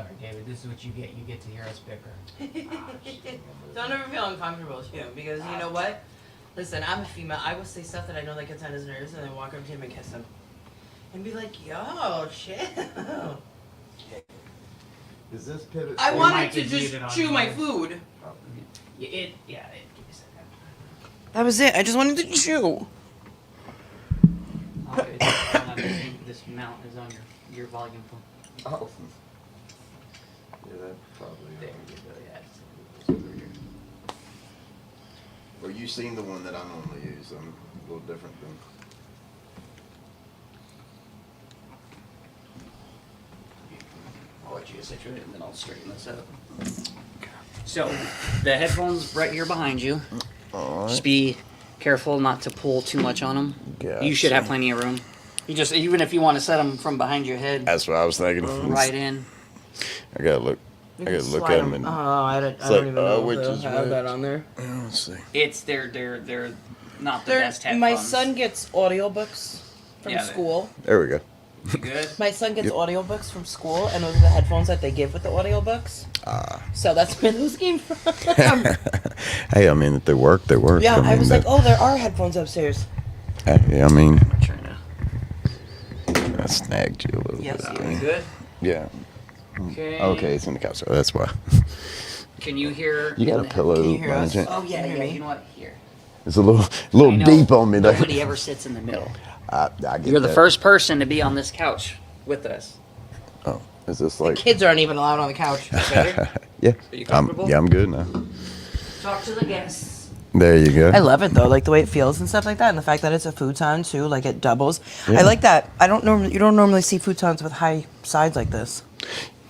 Sorry, David. This is what you get. You get to hear us bicker. Don't ever feel uncomfortable too, because you know what? Listen, I'm a female. I will say stuff that I know that gets on his nerves, and then walk up to him and kiss him, and be like, "Yo, chill." Is this pivot? I It wanted might to be just muted on chew my yours. food. It. That was it. I just wanted to chew. Okay, this mount is on your volume phone. Oh. Yeah, that probably. There you go. Yeah. It's over here. Well, you've seen the one that I normally use. I'm a little different than. I'll let you get situated and then I'll straighten this up. So, the headphones right here behind you. All Just be careful not to pull too much on them. Gotcha. You should have plenty of room. You just, even if you want to set them from behind your head, That's what I was thinking. right in. I gotta look. I gotta look at them and. Oh, I don't like, even know which if is they'll have which. that on there. Let's see. It's they're not the best headphones. My son gets audiobooks from Yeah, school. There we go. You good? My son gets Yep. audiobooks from school, and those are the headphones that they give with the audiobooks. So that's where those came from. Hey, I mean, if they work, they work. Yeah, I mean, was like, oh, there are headphones upstairs. Hey, I mean, I'm trying to. I snagged you a little Yes, bit. you You there. good? Yeah. Okay. Okay, it's in the couch. So that's why. Can you hear? You got a pillow, Can you hear us? Brandon? Oh yeah, Can you yeah. hear me? You know what? Here. It's a little I know deep on me. There. Nobody ever sits in the middle. I get You're the that. first person to be on this couch with us. Oh, is this like? Kids aren't even allowed on the couch. Better? Yeah. Are you comfortable? I'm good now. Talk to the guests. There you go. I love it though, like the way it feels and stuff like that, and the fact that it's a futon too, like it doubles. Yeah. I like that. You don't normally see futons with high sides like this.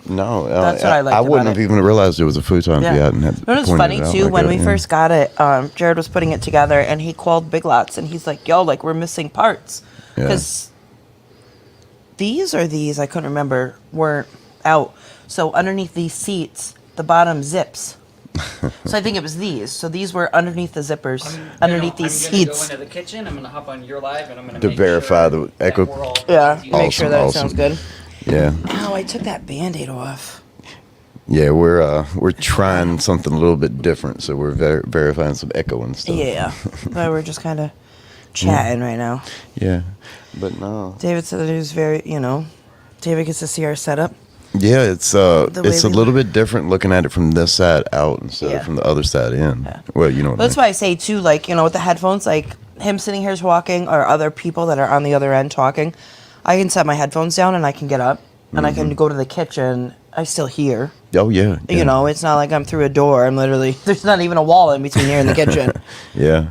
No, That's what I liked I wouldn't about have it. even realized it was a futon if you hadn't had You know what's pointed funny it out too? like When that, we yeah. first got it, Jared was putting it together, and he called Big Lots, and he's like, "Yo, like we're missing parts Yeah. because these I couldn't remember, weren't out. So underneath these seats, the bottom zips. So I think it was these. So these were underneath the zippers, underneath these I'm gonna seats. go into the kitchen. I'm gonna hop on your live, and I'm gonna To make verify sure the echo. that we're all Yeah, with you. make sure that it Awesome, sounds good. Yeah, Ow, I took that Band-Aid off. yeah, we're trying something a little bit different, so we're verifying some echo and stuff. Yeah, but we're just kind of chatting right now. Yeah, but no. David said that he was very, David gets to see our setup. Yeah, it's way a we little bit different looking at it from this side out instead Yeah. of from the other side in. Yeah. Well, you know what But that's I mean. why I say too, like, with the headphones, like him sitting here talking or other people that are on the other end talking, I can set my headphones down and I can get up and I can go to the kitchen. I still hear. Oh yeah, yeah. You know, it's not like I'm through a door. I'm literally, there's not even a wall in between here and the kitchen. Yeah.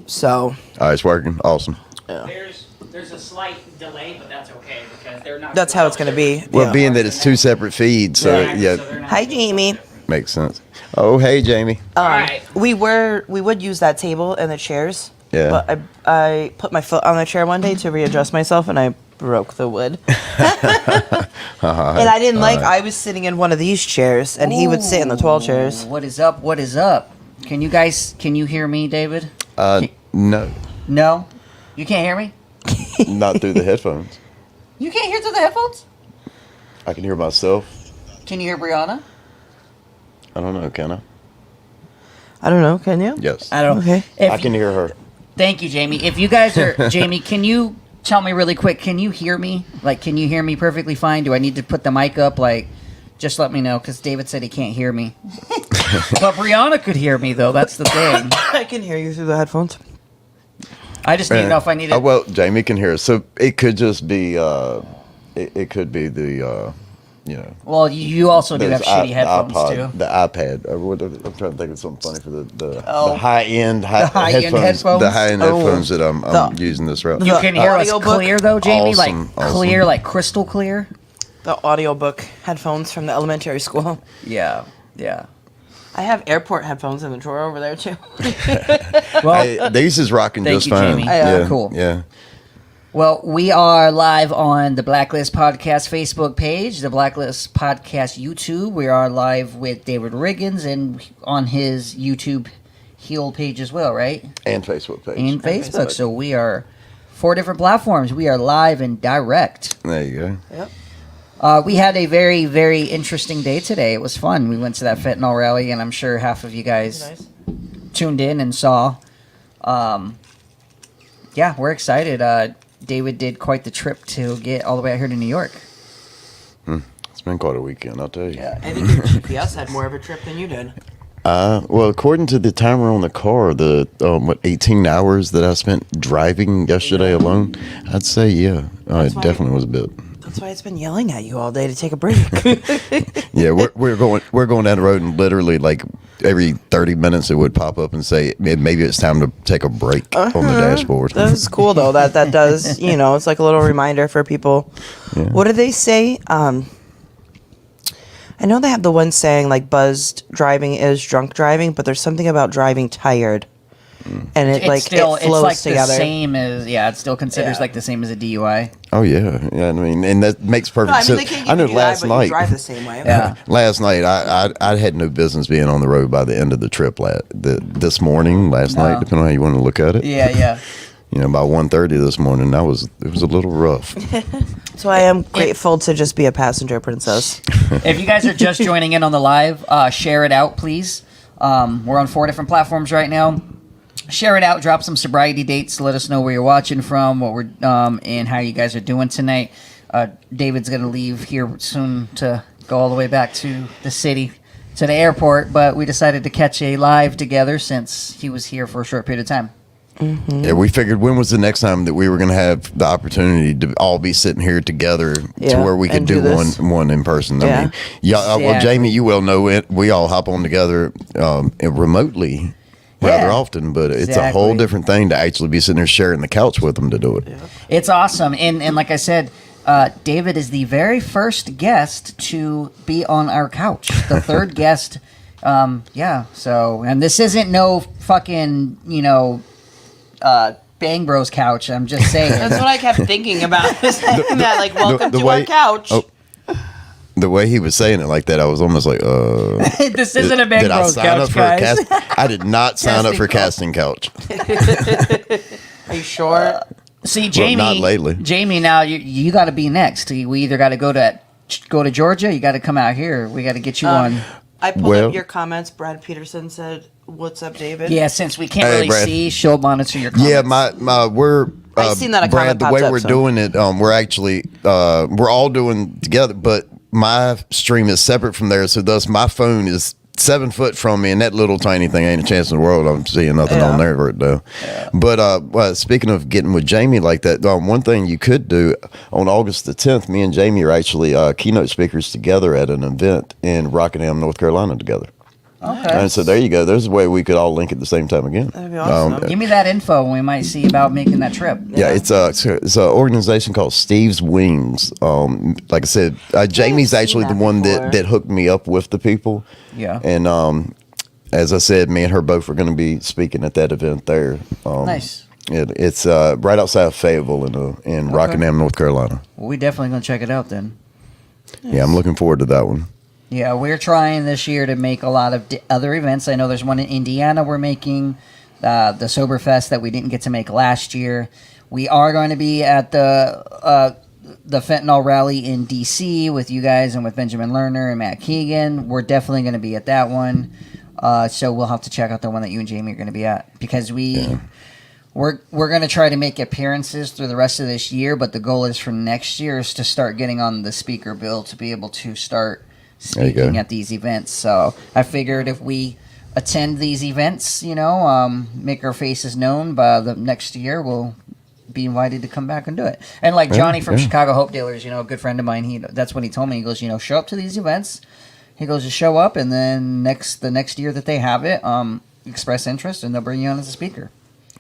So. All right, it's working. Awesome. There's a slight delay, but that's okay because they're not. That's how it's going to be. Well, yeah. being that it's two separate feeds, so yeah, they're not Hi, both Jamie. different. makes sense. Oh, hey, Jamie. Alright. We would use that table and the chairs. Yeah. But I put my foot on the chair one day to readjust myself and I broke the wood. And I didn't I was sitting in one of these chairs and he would sit in the tall chairs. What is up? What is up? Can you hear me, David? No, No? You can't hear me? not through the headphones. You can't hear through the headphones? I can hear myself. Can you hear Brianna? I don't know. Can I? I don't know, can you? Yes. I don't know. Okay. If I can hear her. Thank you, Jamie. If you guys are Jamie, can you tell me really quick, can you hear me? Like, can you hear me perfectly fine? Do I need to put the mic up? Like, just let me know, because David said he can't hear me. But Brianna could hear me, though. That's the thing. I can hear you through the headphones. I just need to know if I need to... Well, Jamie can hear us, so it could just be. It could be the. Well, you also do have those shitty headphones, iPod, too. the iPad. I'm trying to think of something funny for the Oh. high-end high-end headphones? The high-end Oh. headphones that I'm The- using this route. You can hear us audiobook? clear, though, Jamie? Awesome, Like, clear, awesome. like crystal clear? The audiobook headphones from the elementary school. Yeah, yeah. I have airport headphones in the drawer over there too. Well, These is rocking Thank just you, fine. Jamie. Yeah, Cool. Yeah. Well, we are live on the Blacklist Podcast Facebook page, the Blacklist Podcast YouTube. We are live with David Riggins and on his YouTube Heel page as well, right? And Facebook page. And Facebook. Facebook. So we are 4 different platforms. We are live and direct. There you go. Yep. We had a very, very interesting day today. It was fun. We went to that fentanyl rally, and I'm sure half of you guys tuned in and saw. Yeah, we're excited. David did quite the trip to get all the way out here to New York. It's been quite a weekend, I'll tell you. I think your GPS had more of a trip than you did. Well, according to the timer on the car, the 18 hours that I spent driving yesterday alone, I'd say, yeah, it definitely was a bit. That's why it's been yelling at you all day to take a break. Yeah, we're going down the road, and literally like every 30 minutes it would pop up and say maybe it's time to take a break on the dashboard. That's cool though. That does, it's like a little reminder for people. Yeah. What do they say? I know they have the one saying like buzzed driving is drunk driving, but there's something about driving tired, and it It's still, it flows it's like together. the same as, it still considers like the same as a DUI. Oh yeah, I mean, and that makes perfect sense. They can't I know give you last but you night. drive the same way. Yeah. Last night, I had no business being on the road by the end of the trip. This morning, last night, depending on how you want to look at it. Yeah. By 1:30 this morning, it was a little rough. So I am grateful to just be a passenger princess. If you guys are just joining in on the live, share it out, please. We're on 4 different platforms right now. Share it out. Drop some sobriety dates. Let us know where you're watching from, what we're and how you guys are doing tonight. David's gonna leave here soon to go all the way back to the city, to the airport. But we decided to catch a live together since he was here for a short period of time. Mm-hmm. Yeah, we figured when was the next time that we were going to have the opportunity to all be sitting here together to where we could and do do this. one in person. Yeah. I mean, well, Exactly. Jamie, you well know it. We all hop on together remotely rather often, but it's a whole Exactly. different thing to actually be sitting there sharing the couch with them to do it. It's awesome, and like I said, David is the very first guest to be on our couch. The third guest, So, and this isn't no fucking Bang Bros couch. I'm just saying. That's what I kept thinking about. That like welcome the to way- our couch. oh, the way he was saying it like that, I was almost like, This isn't a Bang did I Bros sign couch, up for guys. a cast? I did not sign up for casting couch. Are you sure? See, Jamie. not lately. Jamie, now you got to be next. We either got to go to Georgia. You got to come out here. We got to get you on. I pulled Well- up your comments. Brad Peterson said, "What's up, David?" Yeah, since we can't Hey, really Brad. see, she'll monitor your comments. Yeah, we're. I seen that a Brad, comment the popped way up, we're so. doing it, we're actually we're all doing together, but my stream is separate from there, so thus my phone is 7 foot from me, and that little tiny thing ain't a chance in the world I'm seeing nothing on there right now. Yeah. But speaking of getting with Jamie like that, one thing you could do on August the 10th, me and Jamie are actually keynote speakers together at an event in Rockingham, North Carolina together. Okay. And so there you go. There's a way we could all link at the same time again. That'd be awesome. Give me that info, and we might see about making that trip. Yeah, it's an organization called Steve's Wings. Like I said, Jamie's seen actually the that one before. that hooked me up with the people. Yeah. And as I said, me and her both are going to be speaking at that event there. Nice. It's right outside of Fayetteville in Rockingham, North Carolina. Well, we definitely gonna check it out then. Yeah, I'm looking forward to that one. Yeah, we're trying this year to make a lot of other events. I know there's one in Indiana we're making, the Soberfest that we didn't get to make last year. We are going to be at the fentanyl rally in D.C. with you guys and with Benjamin Lerner and Matt Keegan. We're definitely going to be at that one. So we'll have to check out the one that you and Jamie are going to be at because we're going to try to make appearances through the rest of this year, but the goal is for next year is to start getting on the speaker bill to be able to start speaking at these events. So I figured if we attend these events, make our faces known, by the next year we'll be invited to come back and do it. And like Johnny from Chicago Hope Dealers, a good friend of mine, that's what he told me. He goes, show up to these events. He goes, just show up, and then the next year that they have it, express interest, and they'll bring you on as a speaker.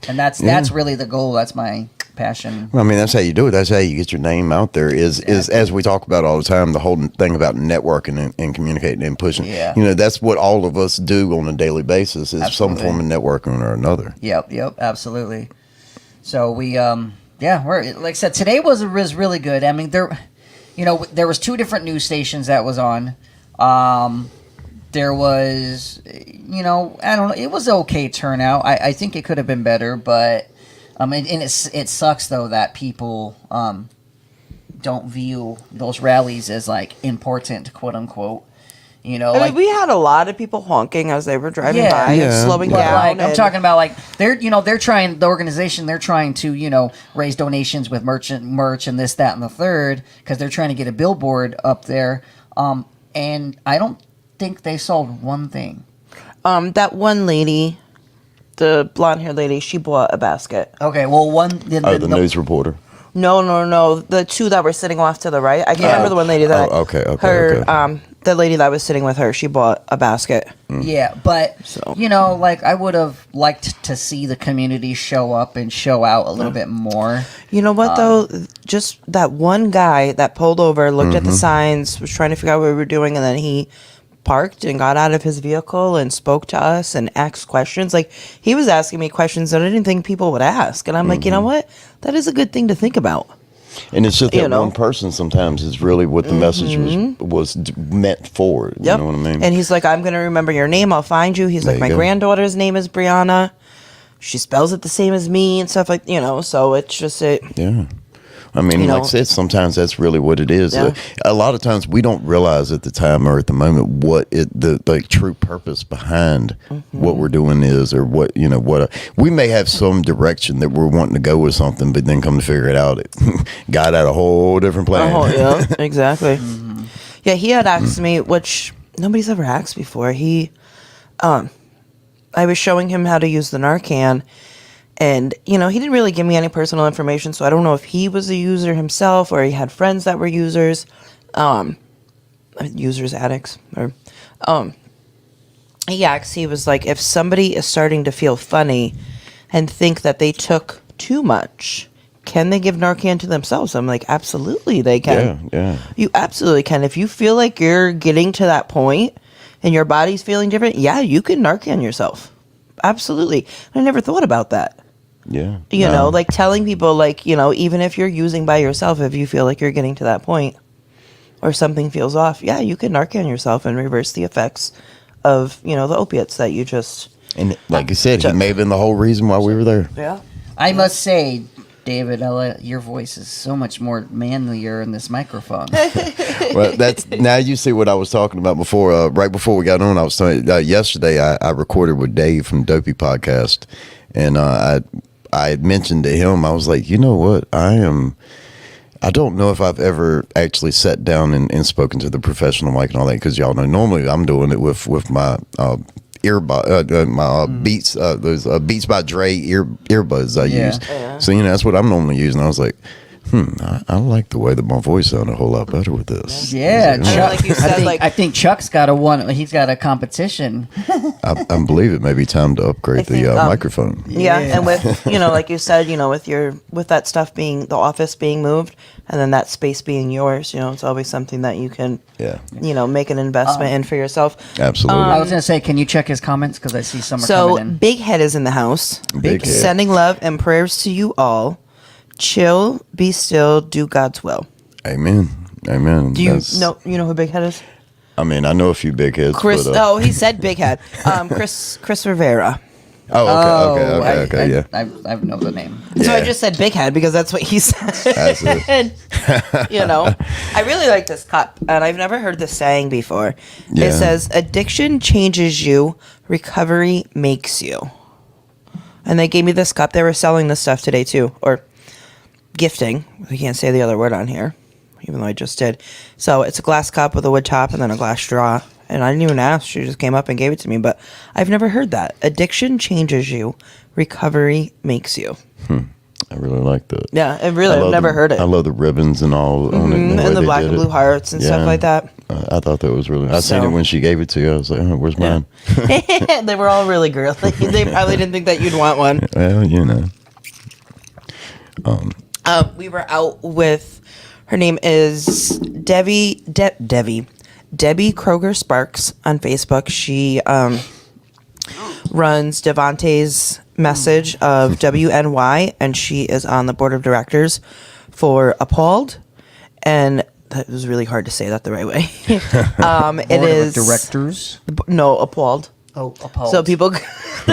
And that's really the goal. That's my passion. Well, I mean, that's how you do it. That's how you get your name out there. Is as we talk about all the time, the whole thing about networking and communicating and pushing. Yeah. That's what all of us do on a daily basis. Is some form of networking or another. Yep, absolutely. So we, we're like I said, today was really good. I mean, there was 2 different news stations that was on. There was, I don't know, it was okay turnout. I think it could have been better, but, and it sucks though that people, don't view those rallies as like important, quote unquote. You know, I mean, like we had a lot of people honking as they were driving Yeah. by Yeah. and slowing but down. like I'm and- talking about like they're trying the organization they're trying to raise donations with merch and this that and the third because they're trying to get a billboard up there. And I don't think they sold one thing. That one lady, the blonde haired lady, she bought a basket. Okay, well The news reporter. No. The two that were sitting off to the right. I can't remember the one lady that. Oh, okay. Her, the lady that was sitting with her, she bought a basket. Yeah, but So- like I would have liked to see the community show up and show out a little bit more. You know what though? Just that one guy that pulled over, looked at the signs, was trying to figure out what we were doing, and then he parked and got out of his vehicle and spoke to us and asked questions. Like he was asking me questions that I didn't think people would ask, and I'm like, you know what? That is a good thing to think about. And it's just that You know? one person sometimes is really what the message was meant for. You Yep. know what I mean? And he's like, I'm gonna remember your name. I'll find you. He's There like, you my go. granddaughter's name is Brianna. She spells it the same as me and stuff like So it's just it. Yeah. I mean, You like know? I said, sometimes that's really what it is. Yeah. A lot of times we don't realize at the time or at the moment what the like true purpose behind what we're doing is, or what we may have some direction that we're wanting to go with something, but then come to figure it out, it got out a whole different plan. Oh, yeah, exactly. Yeah, he had asked me, which nobody's ever asked before. I was showing him how to use the Narcan, and he didn't really give me any personal information, so I don't know if he was a user himself or he had friends that were users, addicts, or he was like, if somebody is starting to feel funny and think that they took too much, can they give Narcan to themselves? I'm like, absolutely they can. Yeah. You absolutely can. If you feel like you're getting to that point and your body's feeling different, yeah, you can Narcan yourself. Absolutely. I never thought about that. Yeah. You know, like telling people, like, even if you're using by yourself, if you feel like you're getting to that point or something feels off, yeah, you can Narcan yourself and reverse the effects of, the opiates that you just. And like I said, he may have been the whole reason why we were there. Yeah. I must say, David, your voice is so much more manlier in this microphone. Well, that's now you see what I was talking about before. Right before we got on, I was talking yesterday. I recorded with Dave from Dopey Podcast, and I had mentioned to him, I was like, you know what, I don't know if I've ever actually sat down and spoken to the professional mic and all that, because y'all know normally I'm doing it with my earbud, my Beats, those Beats by Dre earbuds I use. Yeah. So that's what I'm normally using. I was like, I like the way that my voice sounded a whole lot better with this. Yeah, I mean, like you said, I think Chuck's got he's got a competition. I believe it may be time to upgrade think, the microphone. Yeah, and with like you said, with that stuff being the office being moved, and then that space being yours, it's always something that you can, Yeah. make an investment in for yourself. Absolutely. I was gonna say, can you check his comments because I see some are So coming in. Big Head is in the house. Big Head. Sending love and prayers to you all. Chill, be still, do God's will. Amen. Do you know who Big Head is? I mean, I know a few big heads. Chris. but, Oh, he said Big Head. Chris Rivera. Okay, yeah. I know the name. So I Yeah. just said Big Head because that's what he said. That's it. I really like this cup, and I've never heard this saying before. Yeah. It says, "Addiction changes you, recovery makes you." And they gave me this cup. They were selling this stuff today too, or gifting. I can't say the other word on here, even though I just did. So it's a glass cup with a wood top and then a glass straw. And I didn't even ask. She just came up and gave it to me. But I've never heard that. Addiction changes you, recovery makes you. I really like that. Yeah, it really. I've never heard it. I love the ribbons and all on it. And way the they black did and blue it. hearts and stuff like that. I thought that was really. I seen So- it when she gave it to you. I was like, oh, where's mine? They were all really girly. They probably didn't think that you'd want one. Well, We were out with, her name is Debbie Kroger Sparks on Facebook. She runs Devontae's Message of WNY, and she is on the board of directors for Appalled. And that was really hard to say that the right way. It Board of is directors. no Appalled. Oh, appalled. So people can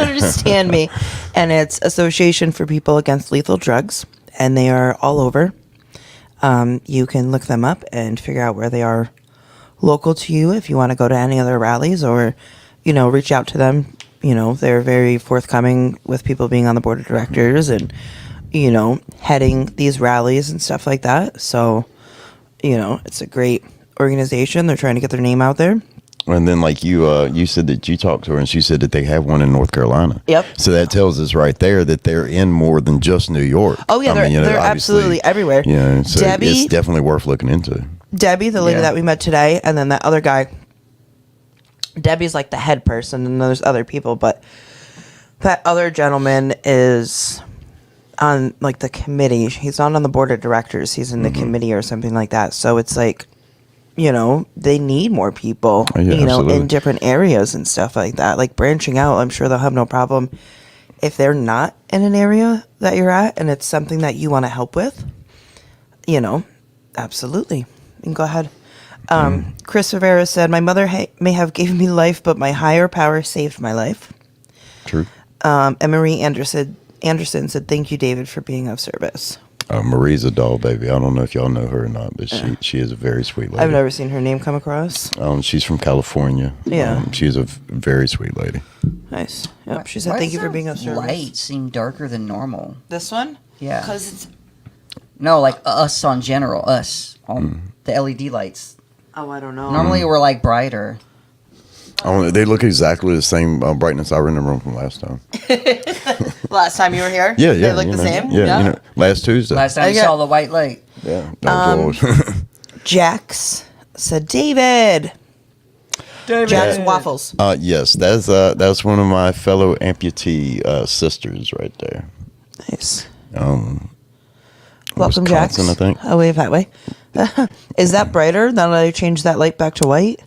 understand me. And it's Association for People Against Lethal Drugs. And they are all over. You can look them up and figure out where they are local to you if you want to go to any other rallies, or, reach out to them. They're very forthcoming with people being on the board of directors and, heading these rallies and stuff like that. So, it's a great organization. They're trying to get their name out there. And then, like you said that you talked to her, and she said that they have one in North Carolina. Yep. So that tells us right there that they're in more than just New York. Oh yeah, they're absolutely everywhere. Yeah, so Debbie, it's definitely worth looking into. Debbie, the lady that we met today, and then that other guy. Debbie's like the head person, and there's other people, but that other gentleman is on like the committee. He's not on the board of directors. He's in the committee or something like that. So it's like, they need more people, in different areas and stuff like that. Like branching out, I'm sure they'll have no problem if they're not in an area that you're at and it's something that you want to help with. Absolutely. You can go ahead. Chris Rivera said, my mother may have given me life, but my higher power saved my life. True. And Marie Anderson said, thank you, David, for being of service. Marie's a doll, baby. I don't know if y'all know her or not, but she is a very sweet lady. I've never seen her name come across. She's from California. Yeah. She's a very sweet lady. Nice. Yep. She said, thank you for being of service. Light seem darker than normal. This one? Yeah. Because it's... No, like us on general, us on the LED lights. Oh, I don't know. Normally we're like brighter. Oh, they look exactly the same brightness I remember from last time. Last time you were here? Yeah. They look the same? Yeah. Last Tuesday. Last time you saw the white light. Yeah. That was Jax said, David. Jax Waffles. Yes, that's one of my fellow amputee sisters right there. Nice. Welcome, Jax. I think. I'll wave that way. Is that brighter now that I changed that light back to white?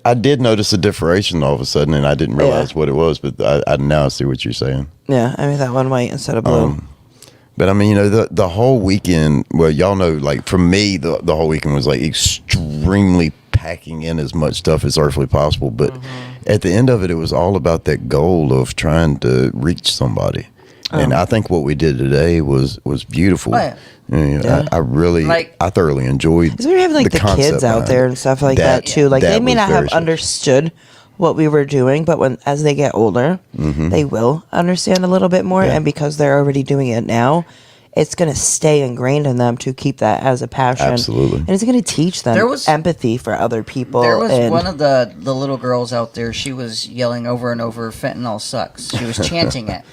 I did notice a differentiation all of a sudden, and I didn't realize what it was, but I now see what you're saying. Yeah, I made that one white instead of blue. But I mean, the whole weekend, well, y'all know, like for me, the whole weekend was like extremely packing in as much stuff as earthly possible. But at the end of it, it was all about that goal of trying to reach somebody. And I think what we did today was beautiful. Oh, yeah. I really, I thoroughly enjoyed. Because we were having like the kids out there and stuff like that too. Like they may not have understood what we were doing, but as they get older, they will understand a little bit more. And because they're already doing it now, it's going to stay ingrained in them to keep that as a passion. Absolutely. And it's going to teach them empathy for other people. There was one of the little girls out there. She was yelling over and over, "Fentanyl sucks." She was chanting it.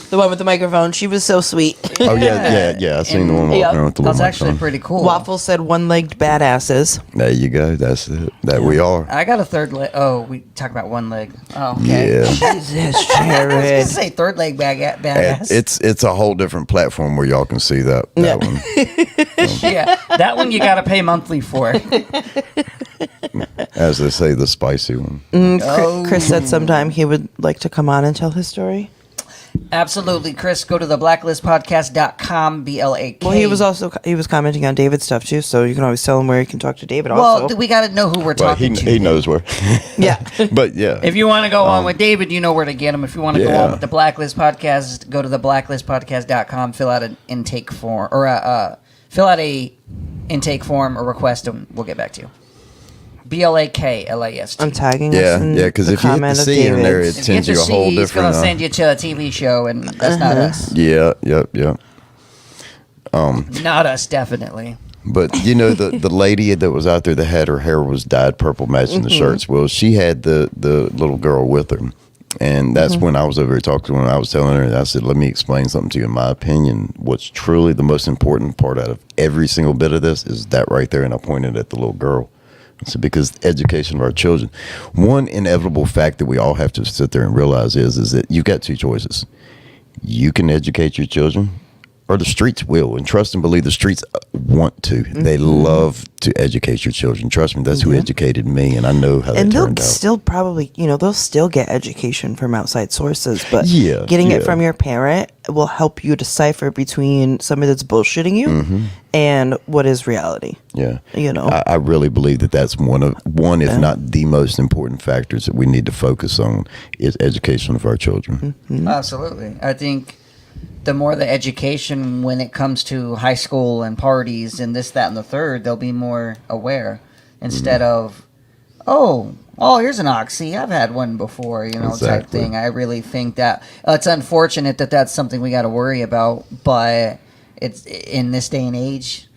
The one with the microphone. She was so sweet. Oh, yeah. I seen the one walking around with the little That's actually microphone. pretty cool. Waffle said one-legged badasses. There you go. That's it. We are. I got a third leg. Oh, we talk about one leg. Oh, okay. Yeah. Jesus, I was Jared. going to say third leg badass. It's a whole different platform where y'all can see that one. Yeah, that one you got to pay monthly for. As they say, the spicy one. Chris said sometime he would like to come on and tell his story. Absolutely, Chris. Go to theblacklistpodcast.com, BLAK. Well, he was commenting on David's stuff too, so you can always tell him where you can talk to David. Also, Well, we got to know who we're Well, talking to. he knows where. yeah. But yeah. If you want to go on with David, you know where to get him. If you want to go on with the Blacklist Podcast, go to theblacklistpodcast.com, fill out an intake form, or fill out a intake form or request, and we'll get back to you. BLAKLAST. I'm tagging Yeah, us in because the if you hit the comment of C in there, it David's. If you sends get you to a whole see, he's going different. to send you to a TV show, and that's not us. Yeah. Not us, definitely. But you know the lady that was out there that had her hair was dyed purple matching the shirts. Well, she had the little girl with her, and that's when I was over here talking to her. And I was telling her, I said, "Let me explain something to you. In my opinion, what's truly the most important part out of every single bit of this is that right there." And I pointed at the little girl. I said, because education of our children, one inevitable fact that we all have to sit there and realize is that you've got two choices. You can educate your children, or the streets will. And trust and believe the streets want to. They love to educate your children. Trust me, that's who educated me, and I know how And they they'll turned out. still probably, they'll still get education from outside sources, but Yeah, getting it yeah. from your parent will help you decipher between somebody that's bullshitting you and what is reality. Yeah. I really believe that that's one, if not the most important factors that we need to focus on is education of our children. Absolutely. I think the more the education when it comes to high school and parties and this, that, and the third, they'll be more aware instead of, oh, here's an oxy. I've had one before, type Exactly. thing. I really think that it's unfortunate that that's something we got to worry about, but it's in this day and age,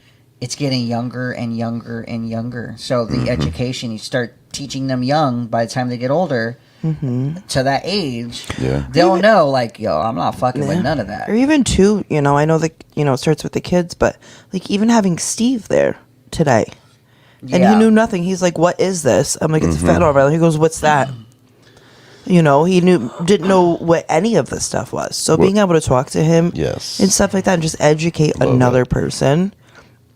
it's getting younger and younger and younger. So the education, you start teaching them young, by the time they get older, to that age, they'll know, like, yo, I'm not fucking with none of that. Or even too, I know that it starts with the kids, but like even having Steve there today, and he knew nothing. He's like, "What is this?" I'm like, "It's a fentanyl vial." He goes, "What's that?" He didn't know what any of this stuff was. So being able to talk to him, and stuff like that, and just educate another person,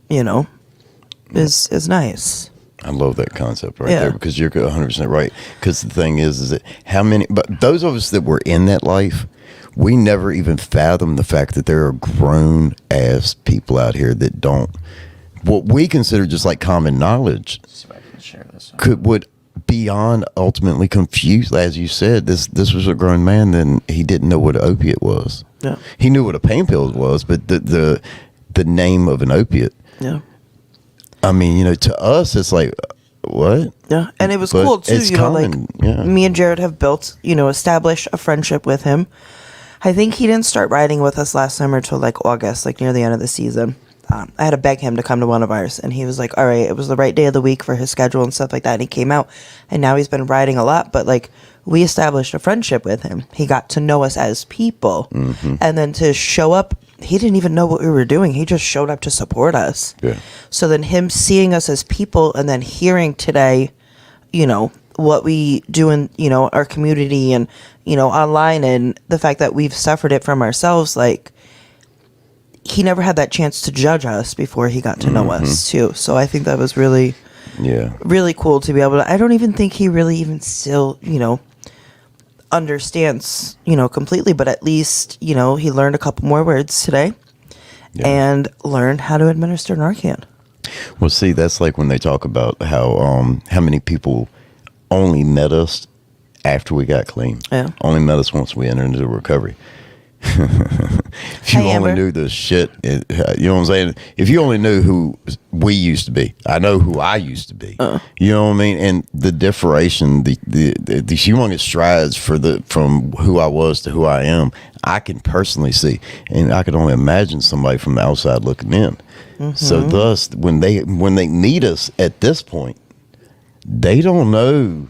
is nice. I love that concept there, because you're 100% right. Because the thing is that but those of us that were in that life, we never even fathom the fact that there are grown ass people out here that don't, what we consider just like common knowledge, would beyond ultimately confused. As you said, this was a grown man, then he didn't know what an opiate was. Yeah. He knew what a pain pill was, but the name of an opiate. Yeah. I mean, to us, it's like, what? Yeah, and it was But cool too. it's common, Me and Jared have built, established a friendship with him. I think he didn't start riding with us last summer till like August, like near the end of the season. I had to beg him to come to one of ours, and he was like, "All right," it was the right day of the week for his schedule and stuff like that. And he came out, and now he's been riding a lot. But like, we established a friendship with him. He got to know us as people, and then to show up. He didn't even know what we were doing. He just showed up to support us. Yeah. So then him seeing us as people and then hearing today, what we do in, our community and, online, and the fact that we've suffered it from ourselves, like, he never had that chance to judge us before he got to know us too. So I think that was really, really cool to be able to, I don't even think he really even still, understands, completely, but at least, he learned a couple more words today and learned how to administer Narcan. Well, see, that's like when they talk about how many people only met us after we got clean. Yeah. Only met us once we entered into recovery. If you Hey, only Amber. knew the shit, you know what I'm saying? If you only knew who we used to be, I know who I used to be. You know what I mean? And the differentiation, the humongous strides from who I was to who I am, I can personally see, and I could only imagine somebody from the outside looking in. So thus, when they meet us at this point, they don't know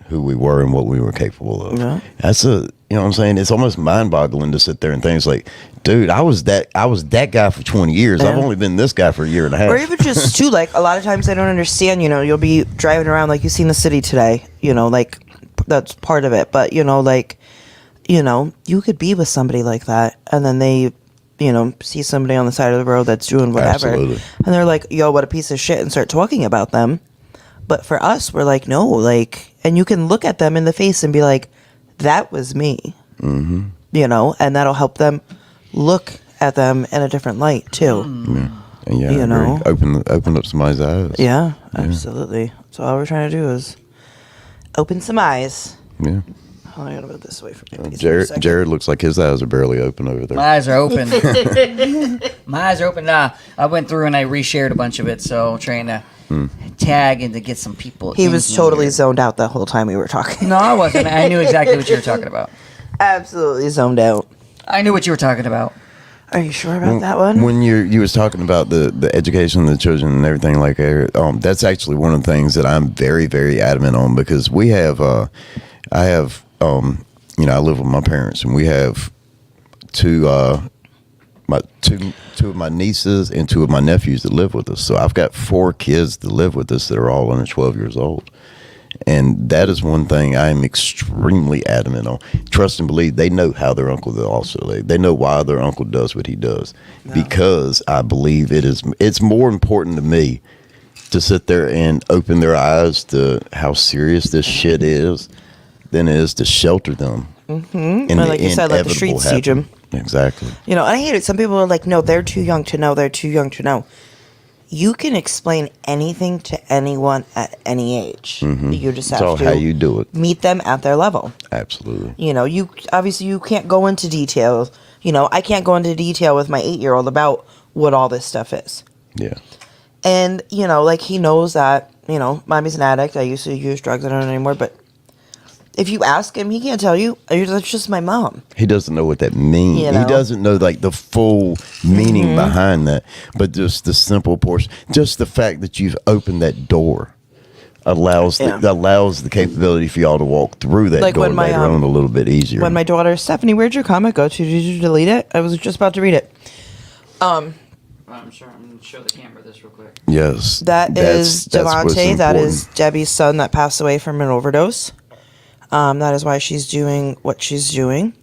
who we were and what we were capable of. Yeah. That's you know what I'm saying? It's almost mind-boggling to sit there and think, it's like, dude, I was that guy for 20 years. Yeah. I've only been this guy for a year and a half. Or even just too, like, a lot of times I don't understand, you'll be driving around, like, you see in the city today, like, that's part of it. But, you could be with somebody like that, and then they, see somebody on the side of the road that's doing whatever. Absolutely. And they're like, yo, what a piece of shit, and start talking about them. But for us, we're like, no, like, and you can look at them in the face and be like, that was me. And that'll help them look at them in a different light too. And I agree. Open up somebody's eyes. Yeah, absolutely. So all we're trying to do is open some eyes. Yeah. Oh, I gotta put this away from my piece for a second. Jared looks like his eyes are barely open over there. My eyes are open. My eyes are open. Nah, I went through and I reshared a bunch of it, so trying to tag and to get some people. He in was here. totally zoned out the whole time we were talking. No, I wasn't. I knew exactly what you were talking about. Absolutely zoned out. I knew what you were talking about. Are you sure about that one? When you was talking about the education of the children and everything like that, that's actually one of the things that I'm very, very adamant on, because we have, I live with my parents, and we have two of my nieces and two of my nephews that live with us. So I've got 4 kids that live with us that are all under 12 years old. And that is one thing I am extremely adamant on. Trust and believe, they know how their uncle they know why their uncle does what he does. No. Because I believe it's more important to me to sit there and open their eyes to how serious this shit is than it is to shelter them. And like you said, let the streets teach them. Exactly. And I hate it. Some people are like, no, they're too young to know. They're too young to know. you can explain anything to anyone at any age. You just have It's all to how you do it. meet them at their level. Absolutely. You know, you obviously you can't go into detail. You know, I can't go into detail with my 8-year-old about what all this stuff is. Yeah. And, you know, like he knows that, you know, mommy's an addict. I used to use drugs. I don't anymore. But if you ask him, he can't tell you. That's just my mom. He doesn't know what that means. You know? He doesn't know like the full meaning behind that. But just the simple portion, just the fact that you've opened that door allows the capability for y'all to walk through that Like door when my, later on a little bit easier. When my daughter, Stephanie, where'd your comment go to? Did you delete it? I was just about to read it. I'm sure. I'm going to show the camera this real quick. Yes. That is that's what's Devontae. That is important. Debbie's son that passed away from an overdose. That is why she's doing what she's doing.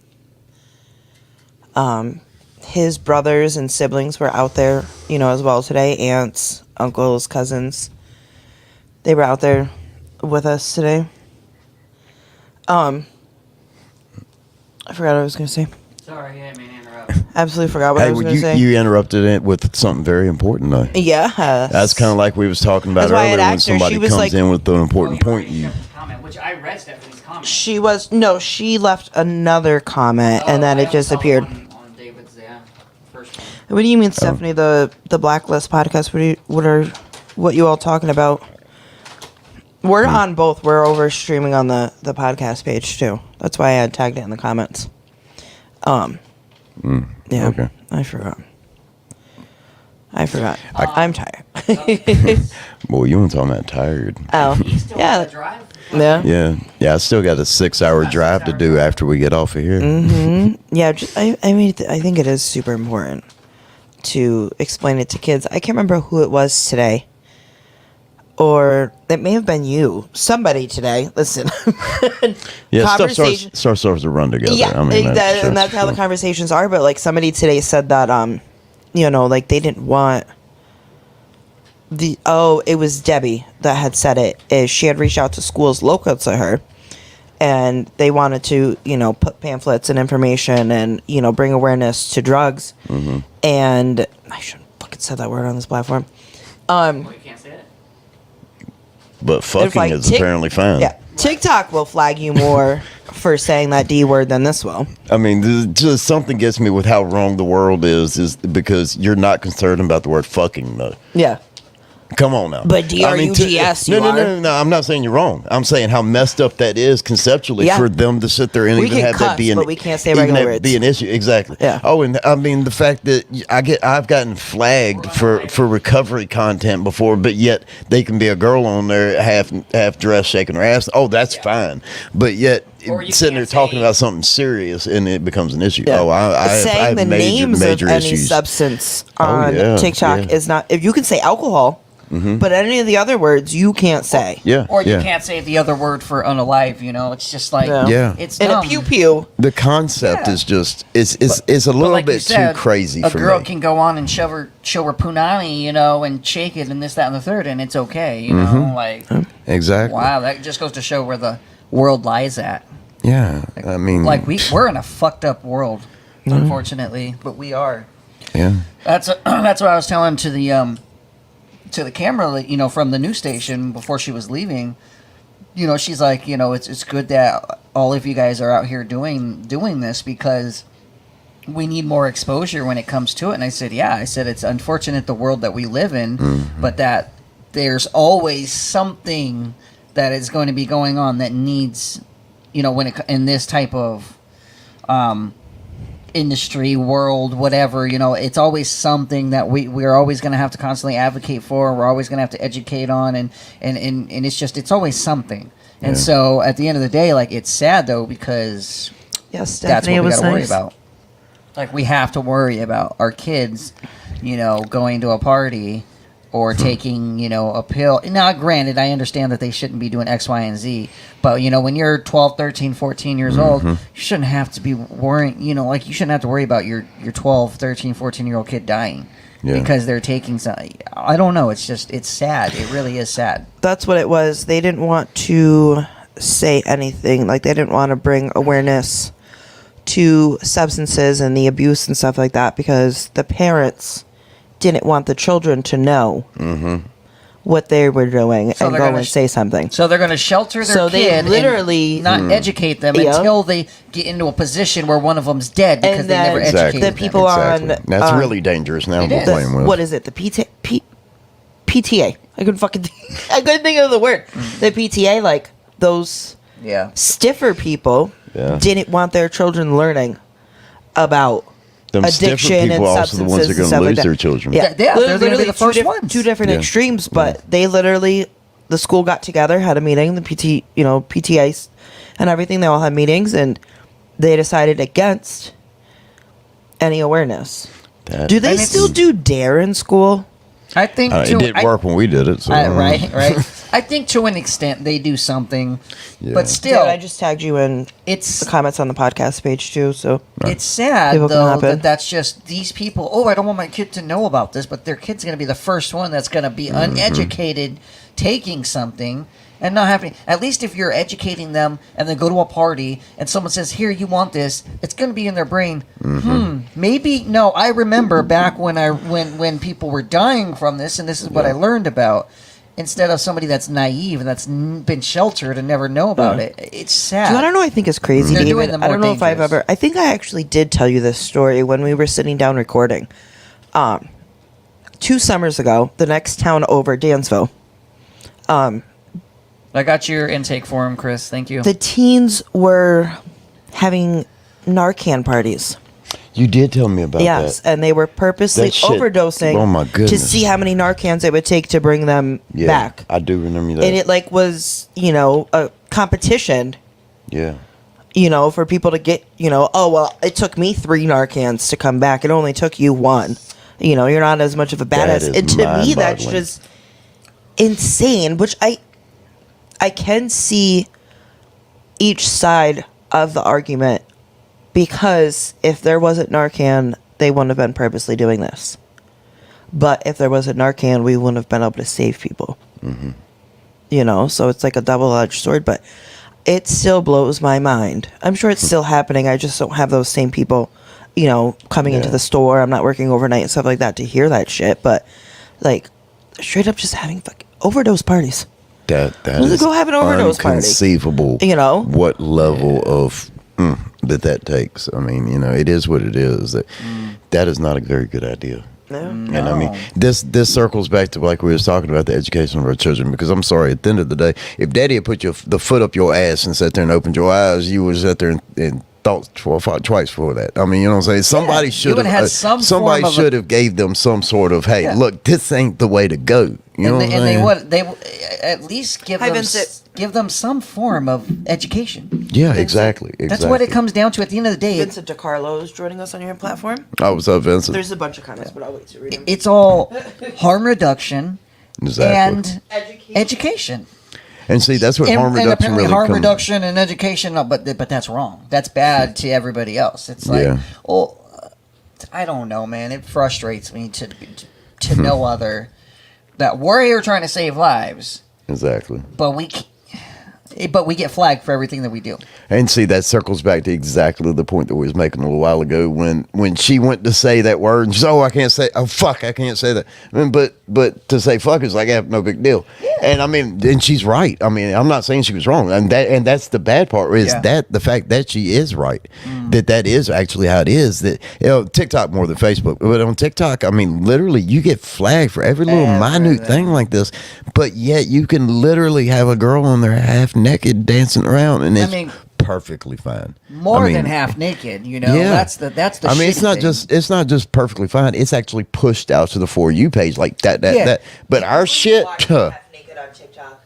His brothers and siblings were out there, you know, as well today. Aunts, uncles, cousins. They were out there with us today. I forgot what I was going to say. Sorry, I mean to interrupt. Absolutely forgot what I was going to say. You interrupted it with something very important, though. Yeah. That's kind of like we was talking about That's why I had earlier when asked her. somebody She was comes like- in with an important point. Comment, which I read Stephanie's comment. She left another comment and then it just appeared. On David's, first one. What do you mean, Stephanie? The Blacklist podcast. What you all talking about? We're on both. We're over streaming on the podcast page too. That's why I had tagged it in the comments. Yeah. Okay. I forgot. I'm tired. Boy, you weren't talking about tired. Oh. You still Yeah. want to drive? Yeah. Yeah. I still got a 6-hour drive to do after we get off of here. Yeah. I mean, I think it is super important to explain it to kids. I can't remember who it was today. Or it may have been you. Somebody today. Listen. Yeah, stuff Conversation- starts to run together. Yeah, I mean, and that's how the conversations are. But like somebody today said that, you know, like they didn't want it was Debbie that had said it. Is she had reached out to schools local to her, and they wanted to, you know, put pamphlets and information and, you know, bring awareness to drugs. And I shouldn't fucking said that word on this platform. Well, you can't say it. But fucking like is apparently fine. Yeah, TikTok will flag you more for saying that D word than this will. I mean, just something gets me with how wrong the world is because you're not concerned about the word fucking, though. Yeah. Come on now. But D-R-U-G-S, you are. No. I'm not saying you're wrong. I'm saying how messed up that is conceptually Yeah. for them to sit there and We even can have cuss, that be an but we can't say even regular that words. be an issue. Exactly. Yeah. Oh, and I mean the fact that I've gotten flagged for recovery content before, but yet they can be a girl on there half dressed shaking her ass. Oh, that's fine. But yet Or you sitting there can't talking say- about something serious and it becomes an issue. Yeah. Oh, I saying have the names major of any issues. substance Oh, on yeah, TikTok yeah. is not. If you can say alcohol, but any of the other words you can't say. Yeah. Or you yeah. can't say the other word for unalive, you know? It's just like, Yeah. Yeah. it's And dumb. a pew pew. The concept Yeah. is just it's a But little like you bit said, too crazy a for girl me. can go on and show her punani, you know, and shake it and this, that, and the third, and it's okay, you know? Like, Exactly. wow, that just goes to show where the world lies at. Yeah. I mean, Like, we're in a fucked up world, unfortunately, but we are. yeah. That's what I was telling to the camera, you know, from the news station before she was leaving. You know, she's like, you know, it's good that all of you guys are out here doing this because we need more exposure when it comes to it. And I said, yeah, I said it's unfortunate the world that we live in, but that there's always something that is going to be going on that needs, you know, when it in this type of industry, world, whatever, you know, it's always something that we're always going to have to constantly advocate for. We're always going to have to educate on, and it's always something. And Yeah. so at the end of the day, like, it's sad though, because Yes, that's Stephanie, what we it was got to worry nice. about. Like, we have to worry about our kids, you know, going to a party or taking, you know, a pill. Now, granted, I understand that they shouldn't be doing X, Y, and Z. But, you know, when you're 12, 13, 14 years old, you shouldn't have to be worrying, you know, like, you shouldn't have to worry about your 12, 13, 14-year-old kid dying. Yeah. Because they're taking some. I don't know. It's just, it's sad. It really is sad. That's what it was. They didn't want to say anything. Like, they didn't want to bring awareness to substances and the abuse and stuff like that because the parents didn't want the children to know what they were doing So and they're go gonna and say something. So they're going to shelter their So they kid literally- and not educate them Yeah. until they get into a position where one of them's dead because And they never then educated the them. people on That's really dangerous now. It We're is. playing with. what is it? The PTA. I couldn't think of the word. The PTA, like those Yeah. stiffer people, Yeah. didn't want their children learning about Them stiffer addiction and people are also the substances ones that are and gonna stuff like lose that. their children. Yeah, Yeah, they're gonna be literally the first ones. two different Yeah. extremes, but they literally, the school got together, had a meeting, the PTAs and everything. They all had meetings, and they decided against any awareness. Do they And it's- still do DARE in school? I think It didn't work when we did it. So, Right. I think to an extent they do something, Yeah. but still, Dude, I just tagged you in it's the comments on the podcast page too. So it's sad People can though hop in. that's just these people. Oh, I don't want my kid to know about this, but their kid's going to be the first one that's going to be uneducated, taking something and not having. At least if you're educating them and they go to a party and someone says, "Here, you want this," it's going to be in their brain. Maybe no. I remember back when people were dying from this, and this is what I learned about. Instead of somebody that's naive and that's been sheltered and never know about it, it's sad. I don't know. I think it's crazy. They're David. doing the I more don't know if I've dangerous. ever. I think I actually did tell you this story when we were sitting down recording. 2 summers ago, the next town over, Dansville. I got your intake form, Chris. Thank you. The teens were having Narcan parties. You did tell me about Yes, that. and they were purposely That shit- overdosing. oh my To goodness. see how many Narcans it would take to bring them Yeah, back. I do remember that. And it was a competition. yeah. For people to get, oh, well, it took me 3 Narcans to come back. It only took you 1. You're not as much of a That badass. is And to me, that's mind-boggling. just insane, which I can see each side of the argument, because if there wasn't Narcan, they wouldn't have been purposely doing this. But if there wasn't Narcan, we wouldn't have been able to save people. So it's like a double-edged sword, but it still blows my mind. I'm sure it's still happening. I just don't have those same people, coming into Yeah. the store. I'm not working overnight and stuff like that to hear that shit. But, straight up just having fucking overdose parties. That Let's is go have an overdose party. inconceivable. What level of that takes. I mean, it is what it is. That is not a very good idea. No. And I mean, this circles back to like we was talking about the education of our children. Because I'm sorry, at the end of the day, if Daddy had put the foot up your ass and sat there and opened your eyes, you would sat there and thought twice for that. I mean, you know what I'm saying? Somebody should would've have had some somebody form of should have gave them some sort of, hey, look, this ain't the way to go. You know what I'm saying? They would at least give Hi, them Vincent. give them some form of education. Yeah, exactly. That's what it comes down to at the end of the day. Vincent DiCarlo is joining us on your platform. Oh, what's up, Vincent? There's a bunch of comments, but I'll wait to read them. It's all harm reduction Exactly. and education. And see, that's what harm And reduction apparently really harm comes. reduction and education, no, but that's wrong. That's bad to everybody else. It's like, Yeah. I don't know, man. It frustrates me to no other that we're here trying to save lives, Exactly. but we get flagged for everything that we do. And see, that circles back to exactly the point that we was making a little while ago when she went to say that word and she said, I can't say, fuck, I can't say that. I mean, but to say fuck is like, no big deal. And I mean, and she's right. I mean, I'm not saying she was wrong. And that's the bad part is that the fact that she is right, that is actually how it is. That, TikTok more than Facebook, but on TikTok, I mean, literally you get flagged for every little minute thing like this, but yet you can literally have a girl on there half naked dancing around and it's perfectly fine. More than half naked, Yeah. That's the I mean, it's shitty not thing. just perfectly fine. It's actually pushed out to the For You page like that. But our shit,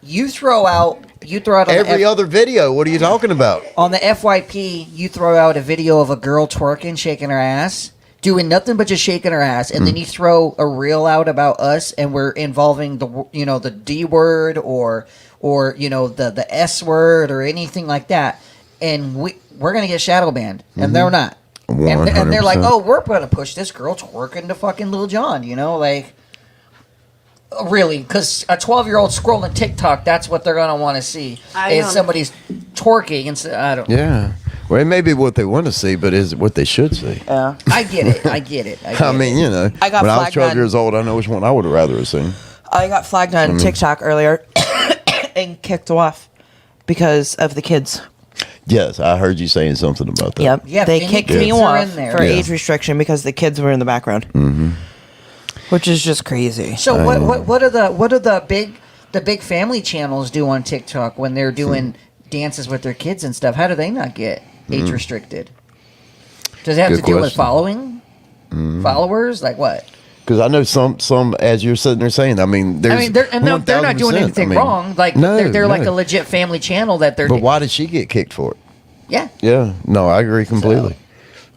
You throw out on every other video. What are you talking about? on the FYP, you throw out a video of a girl twerking, shaking her ass, doing nothing but just shaking her ass, and then you throw a reel out about us, and we're involving the D word or the S word or anything like that, and we're gonna get shadow banned, and they're not, and they're like, 100%. oh, we're gonna push this girl twerking to fucking Lil Jon, like. Really, because a 12-year-old scrolling TikTok, that's what they're gonna want to see. I Is know. somebody's twerking, and I don't. Yeah. Well, it may be what they want to see, but is it what they should see? Yeah. I get it. I get it. I mean, you know, I got when I was flagged 12 on- years old, I know which one I would have rather have seen. I got flagged on TikTok earlier and kicked off because of the kids. Yes, I heard you saying something about that. Yep. Yeah, They any kicked kids me are off in there. for Yeah. age restriction because the kids were in the background. Mm-hmm. Which is just crazy. So what do the big family channels do on TikTok when they're doing dances with their kids and stuff? How do they not get age restricted? Does it have Good to do with question. following followers? Like what? Because I know some, as you're sitting there saying, I mean, there's they're not doing 1000%. anything I mean, wrong. Like no, they're like a no. legit family channel that they're. But why did she get kicked for it? Yeah, Yeah, no, I agree completely.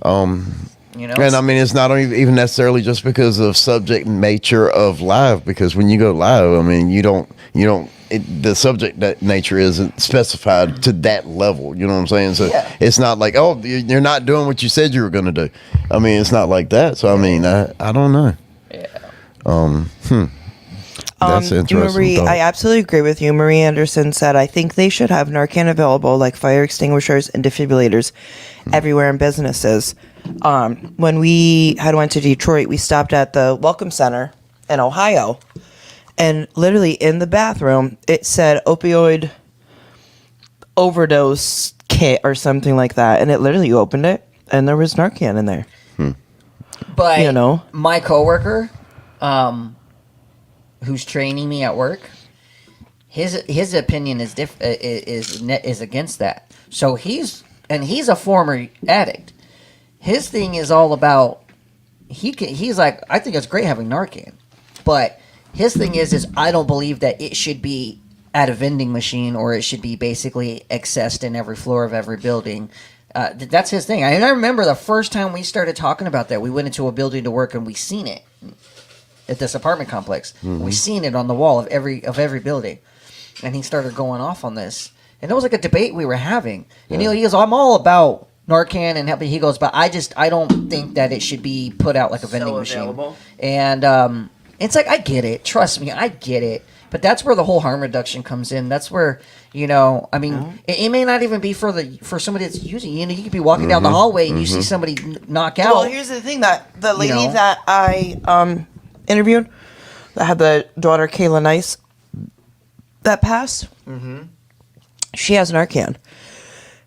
you know. And I mean, it's not even necessarily just because of subject nature of live. Because when you go live, I mean, the subject nature isn't specified to that level. You know what I'm saying? So Yeah. it's not like, oh, you're not doing what you said you were going to do. I mean, it's not like that. So I mean, I don't know. Yeah. That's interesting. Marie, thought. I absolutely agree with you. Marie Anderson said, I think they should have Narcan available, like fire extinguishers and defibrillators, everywhere in businesses. When we had went to Detroit, we stopped at the Welcome Center in Ohio, and literally in the bathroom, it said opioid overdose kit or something like that. And it literally, you opened it, and there was Narcan in there. But You know? my coworker, who's training me at work, his opinion is against that. So he's a former addict. His thing is all about he's like, I think it's great having Narcan, but his thing is I don't believe that it should be at a vending machine or it should be basically accessed in every floor of every building. That's his thing. I remember the first time we started talking about that, we went into a building to work and we seen it at this apartment complex. We seen it on the wall of every building, and he started going off on this, and it was like a debate we were having. And he goes, "I'm all about Narcan and helping." He goes, "But I don't think that it should be put out like a vending machine." available. And it's like, I get it. Trust me, I get it. But that's where the whole harm reduction comes in. That's where, I mean, it may not even be for somebody that's using. You could be walking down the hallway and you see somebody knock out. Well, here's the thing, that the lady know? that I interviewed that had the daughter Kayla Nice that passed, she has Narcan,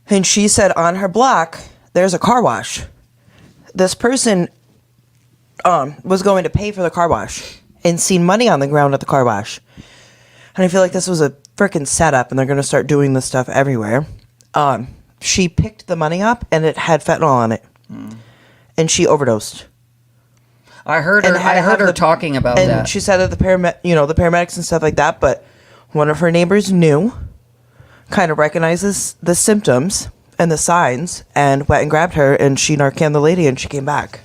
and she said on her block there's a car wash. This person was going to pay for the car wash and seen money on the ground at the car wash, and I feel like this was a freaking setup, and they're going to start doing this stuff everywhere. She picked the money up and it had fentanyl on it, and she overdosed. I heard her. and had I to heard have her the- talking about and that. she said that the paramedics and stuff like that, but one of her neighbors knew, kind of recognizes the symptoms and the signs, and went and grabbed her, and she Narcaned the lady, and she came back.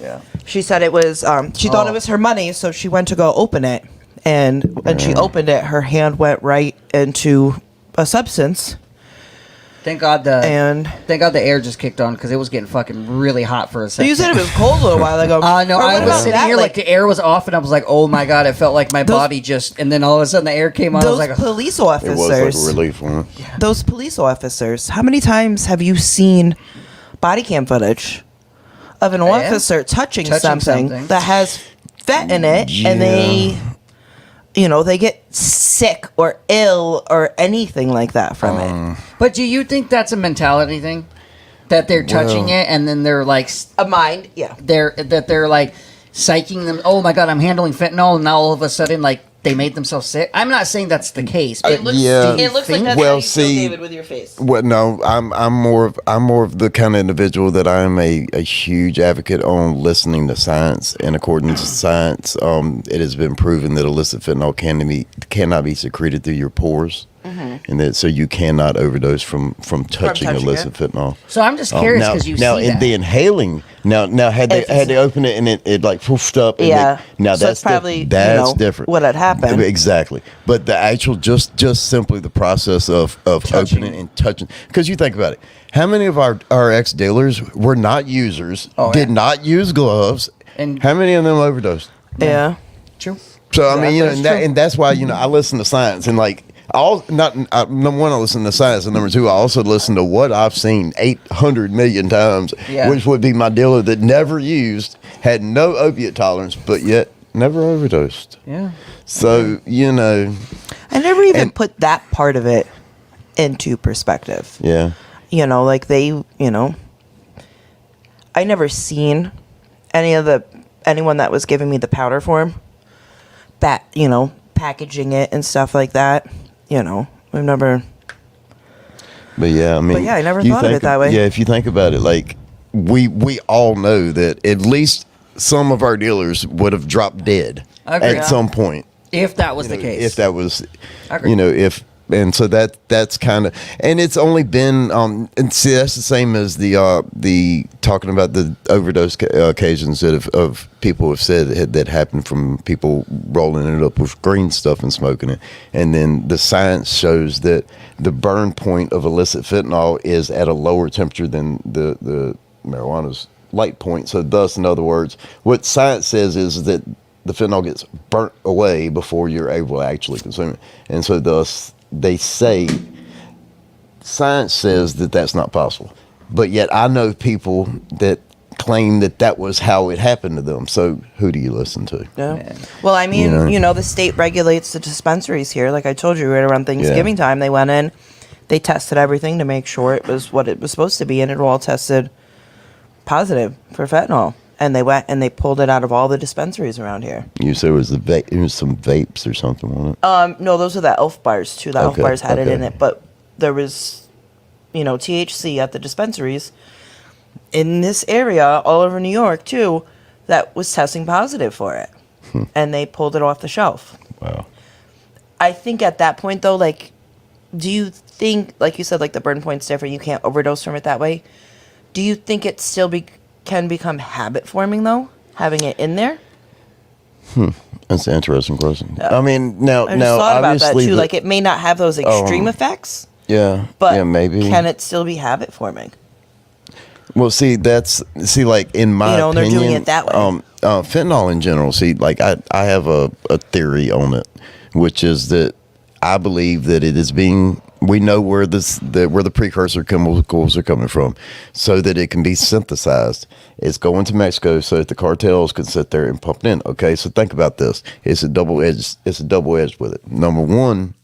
Yeah. She said it was, she thought Oh. it was her money, so she went to go open it, and when she opened it, her hand went right into a substance, Thank God and the air just kicked on because it was getting fucking really hot for a second. you said it was cold a little while ago. No, Or I what was about sitting that, here like the air was off, and I was like, "Oh my God!" It felt like my body just, and then all of a sudden the air came on. I was those like, police It was like officers. a relief one. Those police officers, how many times have you seen body cam footage of an Yeah. officer touching Touching something something. that has fat in it, and they get sick or ill or anything like that from it? But do you think that's a mentality thing? That they're touching Well- it, and then they're like, A mind, yeah. they're like psyching them. Oh my God, I'm handling fentanyl, and now all of a sudden, like they made themselves sick. I'm not saying that's the case, but yeah. It looks like think- that's Well, how you feel, see- David, with your face. Well, no, I'm more of the kind of individual that I'm a huge advocate on listening to science. In accordance to science, it has been proven that illicit fentanyl cannot be secreted through your pores, and that so you cannot overdose from touching touching illicit fentanyl. so I'm just curious now, because you now see in that. the inhaling, now had they opened it and it like poofed up. And Yeah. now So that's it's probably, that's different. what had happened. Exactly. But the actual just simply the process of Touching. opening and touching, because you think about it, how many of our ex dealers were not users, Oh, did yeah. not use gloves, And- and how many of them overdosed? Yeah. True. So I mean, That's true. and that's why I listen to science, and like Number one, I listen to science, and number two, I also listen to what I've seen 800 million times, which would be my dealer that never used, had no opiate tolerance, but yet never overdosed. Yeah. So, I never even put that part of it into perspective. Yeah. Like I never seen anyone that was giving me the powder form, packaging it and stuff like that. We've never. But yeah, I never thought of it that way. Yeah, if you think about it, like we all know that at least some of our dealers would have dropped dead at some point. If that was the case. If that was, and so that's kind of, and it's only been, and see, that's the same as the talking about the overdose occasions that of people have said that happened from people rolling it up with green stuff and smoking it, and then the science shows that the burn point of illicit fentanyl is at a lower temperature than the marijuana's light point. So thus, in other words, what science says is that the fentanyl gets burnt away before you're able to actually consume it, and so thus they say science says that that's not possible, but yet I know people that claim that was how it happened to them. So who do you listen to? Yeah. Well, I mean, the state regulates the dispensaries here. Like I told you, right around Thanksgiving time, they went in, they tested everything to make sure it was what it was supposed to be, and it all tested positive for fentanyl. And they went and they pulled it out of all the dispensaries around here. You said it was it was some vapes or something on it? No, those are the Elf bars too. The Elf bars had it in it, but there was, THC at the dispensaries in this area, all over New York too, that was testing positive for it, and they pulled it off the shelf. Wow. I think at that point though, like, do you think, like you said, like the burn point's different, you can't overdose from it that way? Do you think it still can become habit forming though, having it in there? That's an interesting question. I mean, now I just thought about that obviously too. Like it may not have those extreme effects. Yeah. But yeah, maybe. Can it still be habit forming? Well, like in my opinion, they're doing it that way. Fentanyl in general. See, like I have a theory on it, which is that I believe that it is being. We know where the precursor chemicals are coming from, so that it can be synthesized. It's going to Mexico so that the cartels can sit there and pump it in. Okay, so think about this. It's a double edged with it. Number one,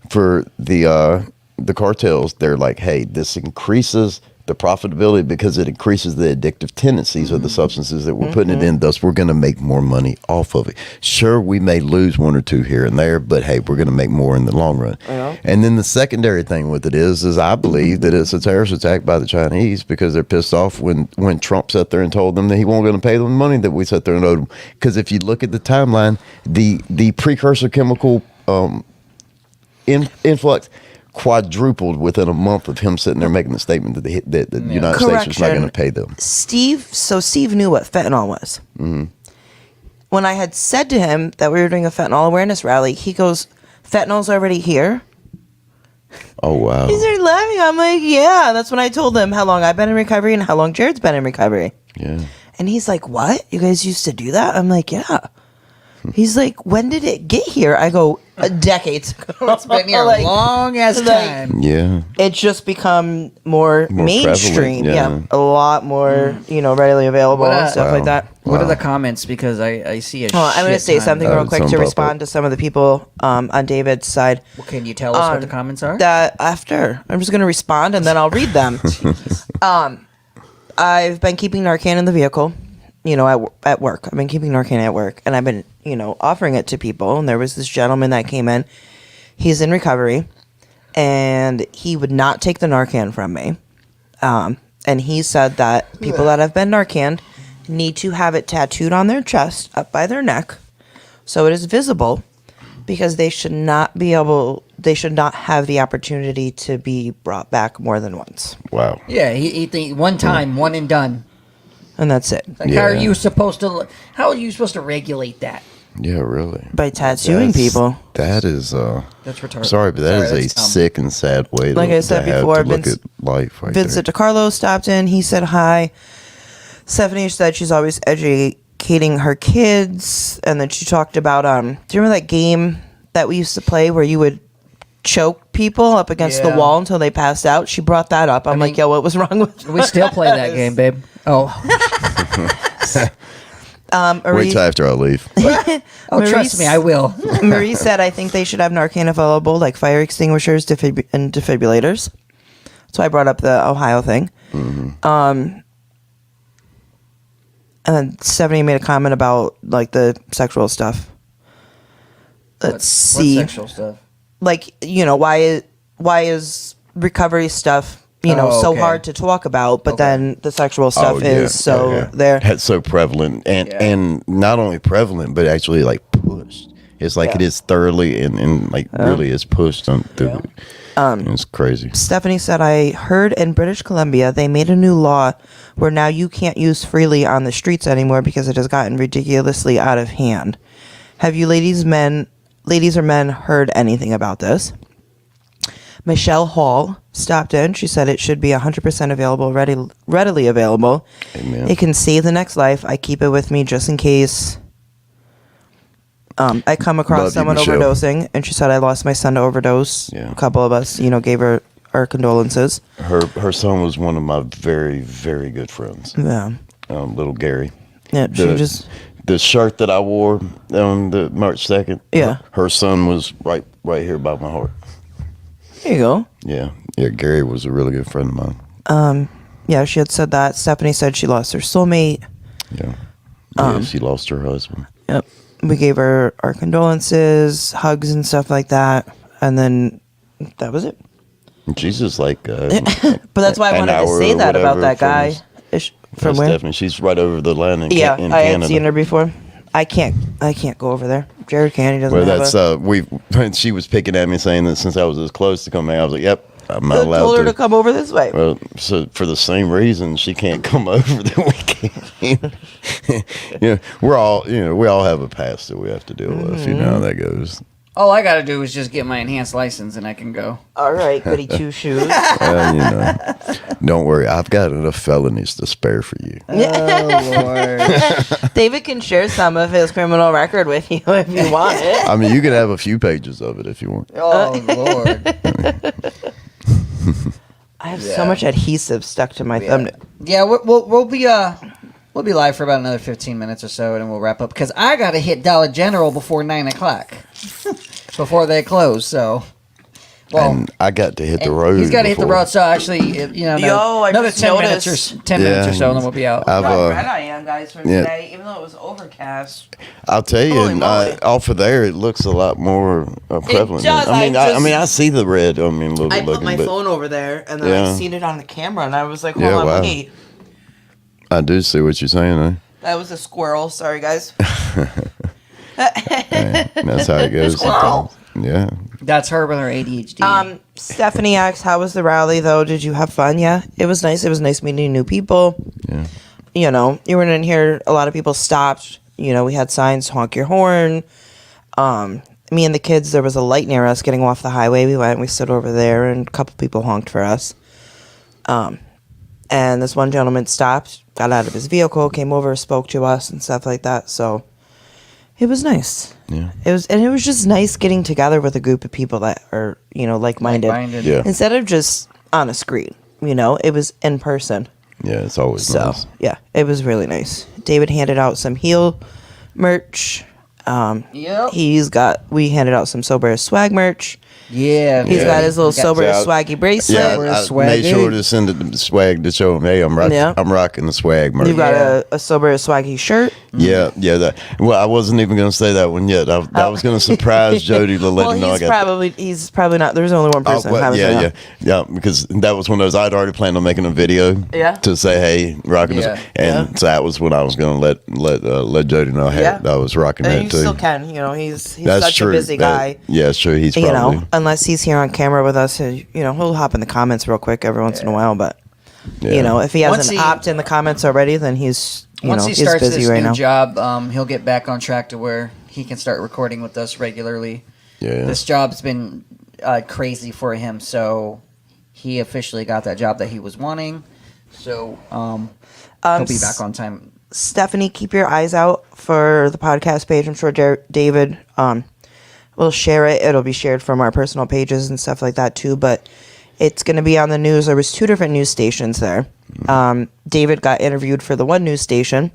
for the cartels, they're like, hey, this increases the profitability because it increases the addictive tendencies of the substances that we're putting it in. Thus, we're going to make more money off of it. Sure, we may lose one or two here and there, but hey, we're going to make more in the long run. Yeah. And then the secondary thing with it is I believe that it's a terrorist attack by the Chinese because they're pissed off when Trump sat there and told them that he wasn't going to pay them the money that we sat there and owed them. Because if you look at the timeline, the precursor chemical influx quadrupled within a month of him sitting there making the statement that the United States was not going to pay them. Steve knew what fentanyl was. Mm-hmm. When I had said to him that we were doing a fentanyl awareness rally, he goes, "Fentanyl's already here?" Oh, wow. He started laughing. I'm like, yeah. That's when I told him how long I've been in recovery and how long Jared's been in recovery. Yeah. And he's like, what? You guys used to do that? I'm like, yeah. He's like, when did it get here? I go, decades ago. It's been here a long ass time. Yeah. It's just become more mainstream. Prevalent, yeah. A lot more, readily available and stuff like that. What are the comments? Because I see a I'm going to say something real quick to respond to some of the people on David's side. Well, can you tell us what the comments are? That after. I'm just going to respond and then I'll read them. I've been keeping Narcan in the vehicle. At work. I've been keeping Narcan at work, and I've been, offering it to people. And there was this gentleman that came in. He's in recovery, and he would not take the Narcan from me. And he said that people that have been Narcan need to have it tattooed on their chest, up by their neck, so it is visible, because they should not have the opportunity to be brought back more than once. Wow. Yeah, he think one time, one and done. And that's it. Like, how are you supposed to regulate that? Yeah, really. By tattooing people. That is that's retarded. Sorry, but that is a sick and sad way like I said before, look at life right Vincent there. DiCarlo stopped in. He said hi. Stephanie said she's always educating her kids, and then she talked about do you remember that game that we used to play where you would choke people up against the Yeah. wall until they passed out. She brought that up. I'm like, yo, what was wrong with We still play that game, babe. Oh, Wait Marie, till after I leave. trust me, I will. Marie said, I think they should have Narcan available, like fire extinguishers and defibrillators. So I brought up the Ohio thing. And then Stephanie made a comment about like the sexual stuff. Let's see. What sexual stuff? Like, why is recovery stuff Oh, so okay. hard to talk about, but Okay. then the sexual stuff Oh, yeah, is so yeah. there. That's so prevalent, and not only prevalent, but actually like pushed. It's like it is thoroughly and like really is pushed on through. It's crazy. Stephanie said, I heard in British Columbia they made a new law where now you can't use freely on the streets anymore because it has gotten ridiculously out of hand. Have you ladies or men heard anything about this? Michelle Hall stopped in. She said it should be 100% available, readily available. Amen. It can save the next life. I keep it with me just in case I come across Love you, someone Michelle. overdosing. And she said, I lost my son to overdose. Yeah. A couple of us, gave her our condolences. Her son was one of my very, very good friends. Yeah. Little Gary. Yeah, The shirt that I wore on the March 2nd. Yeah. Her son was right here by my heart. There you go. Yeah. Gary was a really good friend of mine. Yeah, she had said that. Stephanie said she lost her soulmate. Yeah. She lost her husband. Yep. We gave her our condolences, hugs and stuff like that. And then that was it. And she's just like. But that's why I an wanted to hour say or that about whatever that guy. From where? Stephanie. She's right over the line in, Yeah, in I Canada. had seen her before. I can't go over there. Jared can. He doesn't Well, have that's she was picking at me saying that since I was as close to coming, I was like, "Yep, I'm not I allowed told her to come over this way. Well, so for the same reason, she can't come over, then we can't. We all have a past that we have to deal with. You know how that goes. All I got to do is just get my enhanced license and I can go. All right, goody two shoes. Don't worry, I've got enough felonies to spare for you. Oh, Lord. David can share some of his criminal record with you if you want it. I mean, you can have a few pages of it if you want. Oh, Lord. I have so much adhesive stuck to my thumb. Yeah, we'll be live for about another 15 minutes or so, and then we'll wrap up because I gotta hit Dollar General before 9 o'clock, before they close. So, And I got to hit the road. He's got to hit the before. road. So actually, I another just 10 minutes noticed. or 10 minutes or so, and then we'll be out. I've, How red I am, guys, from yeah. today, even though it was overcast. I'll tell you, Holy and moly. off of there, it looks a lot more prevalent. does, I mean, I just- I see the red. I mean, a little I bit put looking, my but phone over there, and then I Yeah. seen it on the camera, and I was like, hold Yeah, on, wow. wait. I do see what you're saying. Eh? That was a squirrel. Sorry, guys. That's how it goes. Squirrel. Yeah. That's her with her ADHD. Stephanie asks, how was the rally, though? Did you have fun? Yeah, it was nice. It was nice meeting new people. Yeah. You were in here. A lot of people stopped. We had signs, honk your horn. Me and the kids, there was a light near us getting off the highway. We went and we stood over there, and a couple people honked for us. And this one gentleman stopped, got out of his vehicle, came over, spoke to us and stuff like that. So it was nice. Yeah. It was just nice getting together with a group of people that are, like-minded. Like-minded. Yeah. Instead of just on a screen, it was in person. Yeah. It's always So, nice. yeah, it was really nice. David handed out some heel merch. Yep. We handed out some Sober as Swag merch. Yeah. He's Yeah. got his little Got Sober as out. Swaggy bracelet. Yeah, Sober I swag, made sure eh? to send it the swag to show him. Hey, I'm rocking. Yeah. I'm rocking the swag merch. You've got Yeah. a Sober as Swaggy shirt. Yeah. Well, I wasn't even going to say that one yet. I was going to surprise Jody to let Well, him know I got. he's probably not. There's only one person. Well, having it yeah, up. because that was one of those I'd already planned on making a video. Yeah. To say, hey, rocking Yeah. this, and so that was when I was going to let Jody know Yeah. I was rocking And that you too. still can. He's That's such true. a busy guy. Yeah, it's true. He's probably. Unless he's here on camera with us, he'll hop in the comments real quick every once in a while. But Yeah. if he Once hasn't he- hopped in the comments already, then he's Once he he's starts busy this right new now. job, he'll get back on track to where he can start recording with us regularly. Yeah. This job's been crazy for him, so he officially got that job that he was wanting. So he'll be back on time. Stephanie, keep your eyes out for the podcast page. I'm sure David we'll share it. It'll be shared from our personal pages and stuff like that too. But it's going to be on the news. There was 2 different news stations there. David got interviewed for the one news station.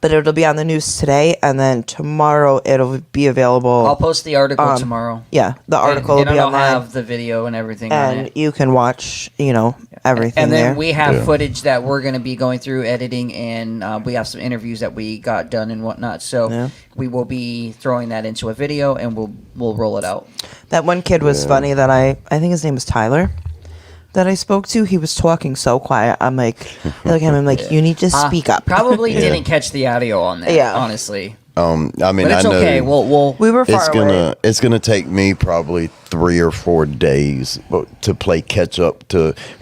But it'll be on the news today, and then tomorrow it'll be available. I'll post the article tomorrow. Yeah, the article and will be I'll online. have the video and everything on And it. you can watch, everything And then there. we have footage that we're going to be going through editing, and we have some interviews that we got done and whatnot. So we will be throwing that into a video, and we'll roll it out. That one kid was funny that I think his name was Tyler, that I spoke to. He was talking so quiet. I'm like, you need to speak up. Probably didn't catch the audio on that. Yeah. Honestly. I mean, But it's I know okay. We were far away. it's gonna take me probably 3 or 4 days to play catch up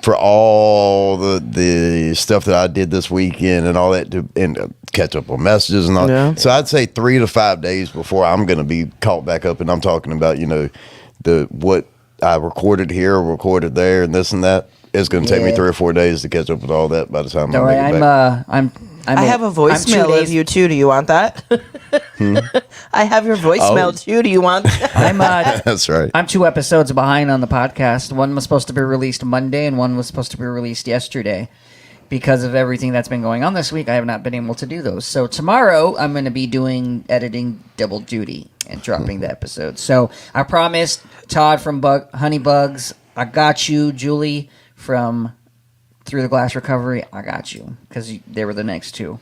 for all the stuff that I did this weekend and all that and catch up on messages and all. Yeah. So I'd say 3 to 5 days before I'm gonna be caught back up, and I'm talking about what I recorded here, recorded there, and this and that. It's gonna take me 3 or 4 days to catch up with all that by the time Don't I worry, make it back. I have a voicemail of you too. Do you want that? I have your voicemail too. Do you want that? That's right. I'm 2 episodes behind on the podcast. One was supposed to be released Monday, and one was supposed to be released yesterday. Because of everything that's been going on this week, I have not been able to do those. So tomorrow, I'm going to be doing editing double duty and dropping the episode. So I promised Todd from Honey Bugs, I got you. Julie from Through the Glass Recovery, I got you. Because they were the next 2.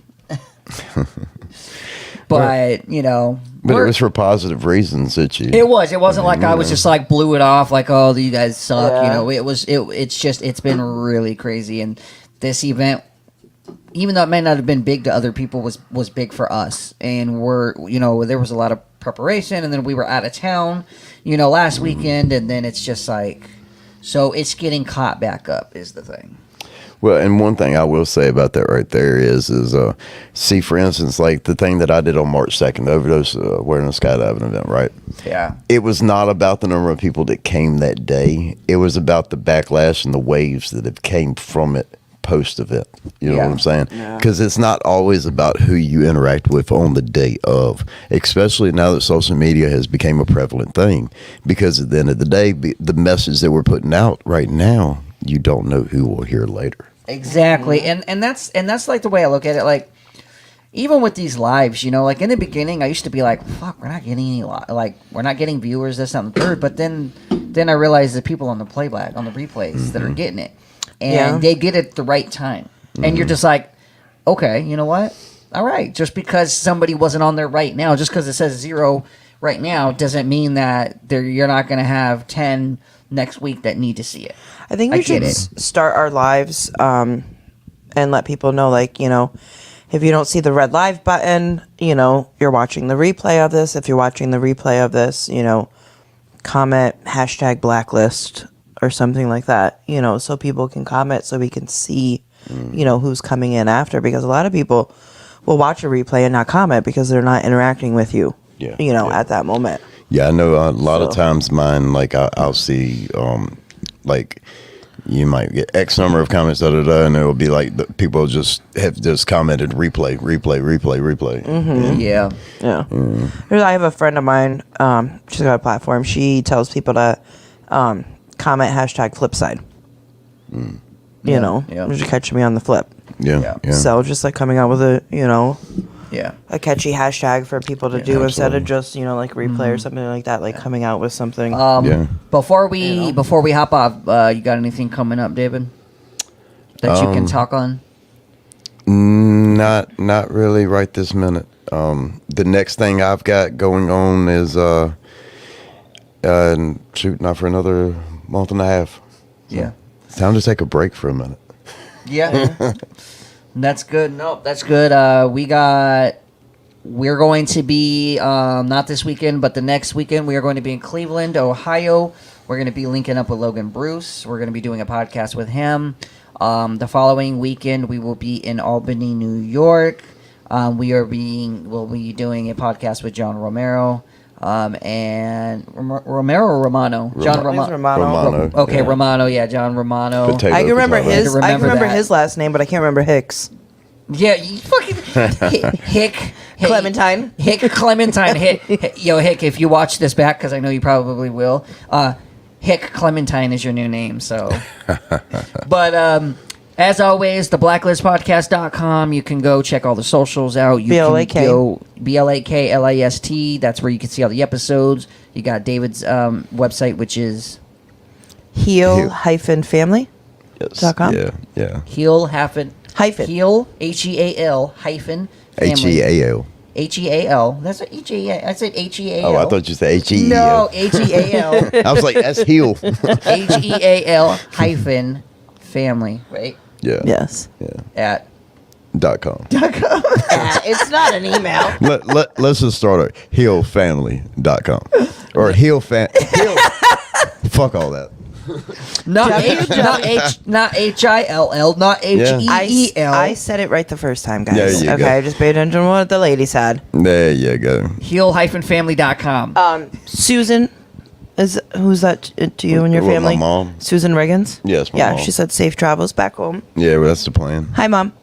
But, But it was for positive reasons that you. It was. It wasn't like I was just like blew it off like, oh, you guys suck. Yeah. It's been really crazy. And this event, even though it may not have been big to other people, was big for us. And there was a lot of preparation, and then we were out of town, last weekend, and then it's just like, so it's getting caught back up is the thing. Well, and one thing I will say about that right there is see, for instance, like the thing that I did on March 2nd, the overdose awareness skydiving event, right? Yeah. It was not about the number of people that came that day. It was about the backlash and the waves that have came from it post-event. You know what I'm saying? Because it's not always about who you interact with on the day of, especially now that social media has become a prevalent thing. Because at the end of the day, the message that we're putting out right now, you don't know who will hear later. Exactly. And that's like the way I look at it. Like, even with these lives, like in the beginning, I used to be like, fuck, we're not getting any, we're not getting viewers, this, that, and the third. But then I realized the people on the playback, on the replays that are getting it. And they get it at the right time. And you're just like, okay, you know what? All right. Just because somebody wasn't on there right now, just because it says 0 right now, doesn't mean that you're not going to have 10 next week that need to see it. I think we should start our lives and let people know, if you don't see the red live button, you're watching the replay of this. If you're watching the replay of this, comment #blacklist or something like that, so people can comment, so we can see, who's coming in after, because a lot of people will watch a replay and not comment because they're not interacting with you, at that moment. Yeah, I know a lot of times mine, I'll see, you might get X number of comments, and it'll be like the people have just commented replay. Mm-hmm. Yeah. I have a friend of mine, she's got a platform. She tells people to comment #flipside. Just catch me on the flip. Yeah. So just coming out with a a catchy hashtag for people to do instead of just replay or something like that, coming out with something. Before we hop off, you got anything coming up, David, that you can talk on? Not really right this minute. The next thing I've got going on is not for another month and a half. Yeah. Time to take a break for a minute. Yeah. That's good. Nope, that's good. We're going to be, not this weekend, but the next weekend, we are going to be in Cleveland, Ohio. We're going to be linking up with Logan Bruce. We're going to be doing a podcast with him. The following weekend, we will be in Albany, New York. We'll be doing a podcast with John Romero. And Romero or Romano? John Romano. Okay, Romano. Yeah, John Romano. I can remember his. I can remember that. his last name, but I can't remember Hicks. Yeah, you fucking Hick. Clementine. Hick Clementine. Hick, if you watch this back, because I know you probably will, Hick Clementine is your new name. So, but as always, theblacklistpodcast.com. You can go check all the socials out. You BLAK. can go BLAKLIST. That's where you can see all the episodes. You got David's website, which is Heal-family.com. Yeah. Heal hyphen Heal. HEAL hyphen family. HEAL. HEAL. That's what HEAL. I said HEAL. Oh, I thought you said HEAL. No, HEAL. I was like, that's heal. HEAL hyphen family, right? Yeah. Yes. Yeah. At .com. It's not an email. Let's just start at healfamily.com. Or heal. Fuck all that. not HILL, not HEEL. I said it right the first time, guys. There you okay, go. I just paid attention to what the lady said. There you go. Heal-family.com. Susan, who's that to you and your Well, family? my mom. Susan Riggins? Yes, my Yeah, mom. she said safe travels back home. Yeah, well, that's the plan. Hi, Mom.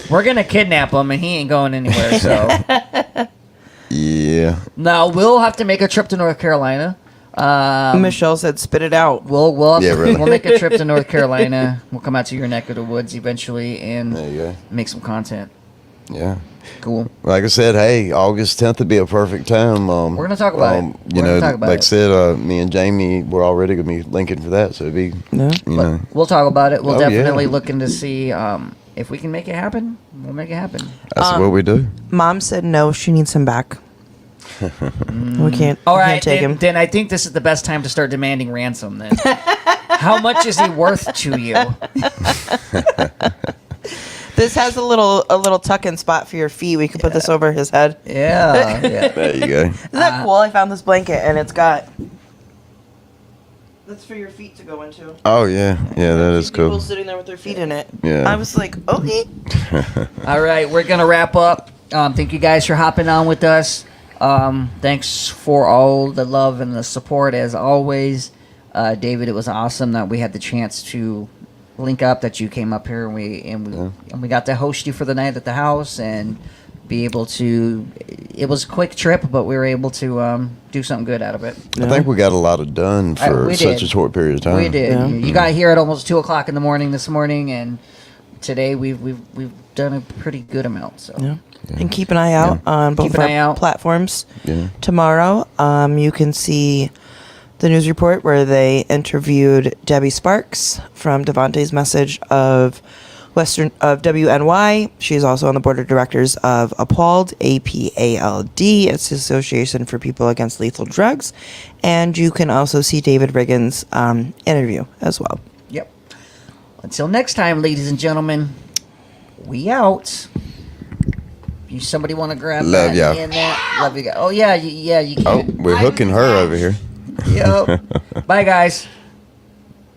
We're gonna kidnap him, and he ain't going anywhere. So Yeah. now we'll have to make a trip to North Carolina. Michelle said spit it out. We'll Yeah, really. we'll make a trip to North Carolina. We'll come out to your neck of the woods eventually and There you go. make some content. Yeah. Cool. Like I said, hey, August 10th would be a perfect time. We're gonna talk about it. You We're know, gonna talk about like I it. said, me and Jamie, we're already going to be linking for that. So it'd be, Yeah. you know. We'll talk about it. We'll Oh, definitely yeah. looking to see if we can make it happen. We'll make it happen. That's what we do. Mom said no, she needs him back. We can't, All we right, can't take him. then I think this is the best time to start demanding ransom. Then, how much is he worth to you? This has a little tuck-in spot for your feet. We could put this over his head. Yeah, There you go. Isn't that cool? I found this blanket and it's got. That's for your feet to go into. Oh, yeah. Yeah, that is People cool. sitting there with their feet in it. Yeah. I was like, okay. All right, we're gonna wrap up. Thank you guys for hopping on with us. Thanks for all the love and the support as always. David, it was awesome that we had the chance to link up, that you came up here and we got to host you for the night at the house and be able to. It was a quick trip, but we were able to do something good out of it. I think we got a lot of done for we such did. a short period of time. We did. Yeah. You got here at almost 2:00 in the morning this morning, and today we've done a pretty good amount. So. Yeah. And keep an eye out on both Keep an eye our out. platforms. Yeah. Tomorrow, you can see the news report where they interviewed Debbie Sparks from Devontae's Message of WNY. She's also on the board of directors of APALD, APALD. It's the Association for People Against Lethal Drugs. And you can also see David Riggins' interview as well. Yep. Until next time, ladies and gentlemen, we out. You somebody want to grab Love that ya. in that? Love you guys. Oh yeah, you Oh, can. we're hooking her over here. Yep. Bye guys.